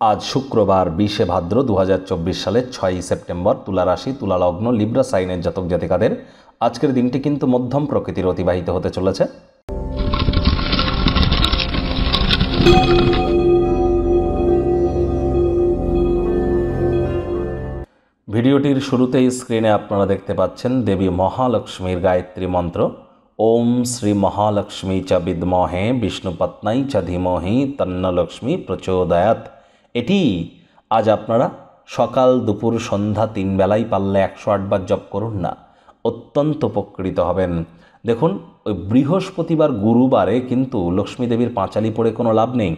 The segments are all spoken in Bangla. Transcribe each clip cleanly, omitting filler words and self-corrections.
আজ শুক্রবার 20শে ভাদ্র 2024 সালের 6ই সেপ্টেম্বর। তুলা রাশি, তুলা লগ্ন, লিব্রা সাইনের জাতক জাতিকাদের আজকের দিনটি কিন্তু মধ্যম প্রকৃতির অতিবাহিত হতে চলেছে। ভিডিওটির শুরুতেই স্ক্রিনে আপনারা দেখতে পাচ্ছেন দেবী মহালক্ষ্মীর গায়ত্রী মন্ত্র। ওম শ্রী মহালক্ষ্মী চ বিদ্মহে বিষ্ণুপত্নাই চ ধীমহি তন্ন লক্ষ্মী প্রচোদয়াৎ। এটি আজ আপনারা সকাল, দুপুর, সন্ধ্যা 3 বেলায় পারলে 108 বার জপ করুন না, অত্যন্ত উপকৃত হবেন। দেখুন, ওই বৃহস্পতিবার, গুরুবারে কিন্তু লক্ষ্মী দেবীর পাঁচালি পড়ে কোনো লাভ নেই।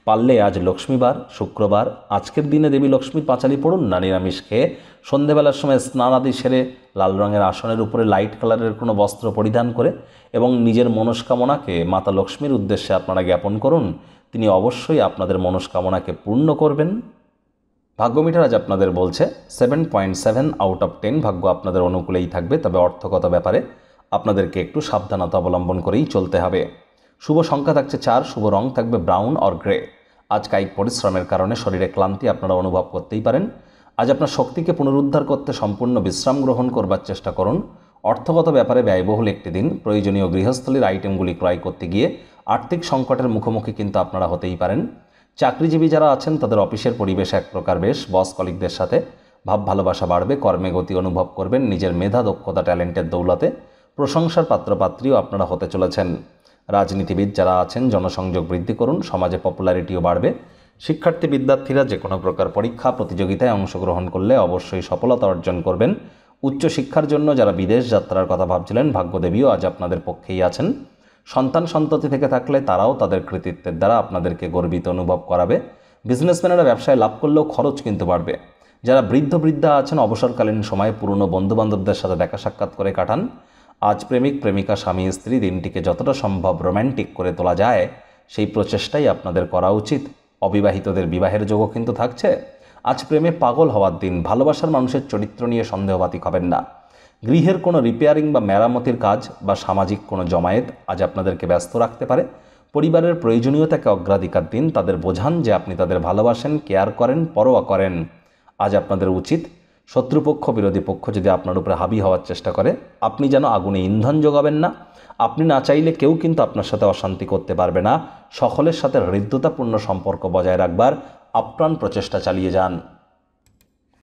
পারলে আজ লক্ষ্মীবার, শুক্রবার, আজকের দিনে দেবী লক্ষ্মীর পাঁচালি পড়ুন না। নিরামিষ খেয়ে সন্ধেবেলার সময় স্নান আদি সেরে লাল রঙের আসনের উপরে লাইট কালারের কোনো বস্ত্র পরিধান করে এবং নিজের মনস্কামনাকে মাতা লক্ষ্মীর উদ্দেশ্যে আপনারা জ্ঞাপন করুন। তিনি অবশ্যই আপনাদের মনস্কামনাকে পূর্ণ করবেন। ভাগ্যমিটার আজ আপনাদের বলছে 7.7 আউট অফ 10 ভাগ্য আপনাদের অনুকূলেই থাকবে, তবে অর্থগত ব্যাপারে আপনাদেরকে একটু সাবধানতা অবলম্বন করেই চলতে হবে। শুভ সংখ্যা থাকছে 4, শুভ রং থাকবে ব্রাউন অর গ্রে। আজ কায়িক পরিশ্রমের কারণে শরীরে ক্লান্তি আপনারা অনুভব করতেই পারেন। আজ আপনার শক্তিকে পুনরুদ্ধার করতে সম্পূর্ণ বিশ্রাম গ্রহণ করবার চেষ্টা করুন। অর্থগত ব্যাপারে ব্যয়বহুল একটি দিন। প্রয়োজনীয় গৃহস্থলীর আইটেমগুলি ক্রয় করতে গিয়ে আর্থিক সংকটের মুখোমুখি কিন্তু আপনারা হতেই পারেন। চাকরিজীবী যারা আছেন তাদের অফিসের পরিবেশ এক প্রকার বেশ। বস কলিগদের সাথে ভাব ভালোবাসা বাড়বে, কর্মে গতি অনুভব করবেন। নিজের মেধা, দক্ষতা, ট্যালেন্টের দৌলতে প্রশংসার পাত্রপাত্রীও আপনারা হতে চলেছেন। রাজনীতিবিদ যারা আছেন জনসংযোগ বৃদ্ধি করুন, সমাজে পপুলারিটিও বাড়বে। শিক্ষার্থী বিদ্যার্থীরা যে কোনো প্রকার পরীক্ষা প্রতিযোগিতায় অংশগ্রহণ করলে অবশ্যই সফলতা অর্জন করবেন। উচ্চশিক্ষার জন্য যারা বিদেশ যাত্রার কথা ভাবছিলেন, ভাগ্যদেবীও আজ আপনাদের পক্ষেই আছেন। সন্তান সন্ততি থেকে থাকলে তারাও তাদের কৃতিত্বের দ্বারা আপনাদেরকে গর্বিত অনুভব করাবে। বিজনেসম্যানেরা ব্যবসায় লাভ করলেও খরচ কিন্তু বাড়বে। যারা বৃদ্ধা আছেন অবসরকালীন সময়ে পুরনো বন্ধুবান্ধবদের সাথে দেখা সাক্ষাৎ করে কাটান। আজ প্রেমিক প্রেমিকা, স্বামী স্ত্রী দিনটিকে যতটা সম্ভব রোম্যান্টিক করে তোলা যায় সেই প্রচেষ্টাই আপনাদের করা উচিত। অবিবাহিতদের বিবাহের যোগও কিন্তু থাকছে। আজ প্রেমে পাগল হওয়ার দিন। ভালোবাসার মানুষের চরিত্র নিয়ে সন্দেহবাতিক হবেন না। গৃহের কোনো রিপেয়ারিং বা মেরামতির কাজ বা সামাজিক কোনো জমায়েত আজ আপনাদেরকে ব্যস্ত রাখতে পারে। পরিবারের প্রয়োজনীয়তাকে অগ্রাধিকার দিন। তাদের বোঝান যে আপনি তাদের ভালোবাসেন, কেয়ার করেন, পরোয়া করেন। আজ আপনাদের উচিত শত্রুপক্ষ, বিরোধী পক্ষ যদি আপনার উপরে হাবি হওয়ার চেষ্টা করে, আপনি যেন আগুনে ইন্ধন যোগাবেন না। আপনি না চাইলে কেউ কিন্তু আপনার সাথে অশান্তি করতে পারবে না। সকলের সাথে হৃদ্যতাপূর্ণ সম্পর্ক বজায় রাখবার আপ্রাণ প্রচেষ্টা চালিয়ে যান।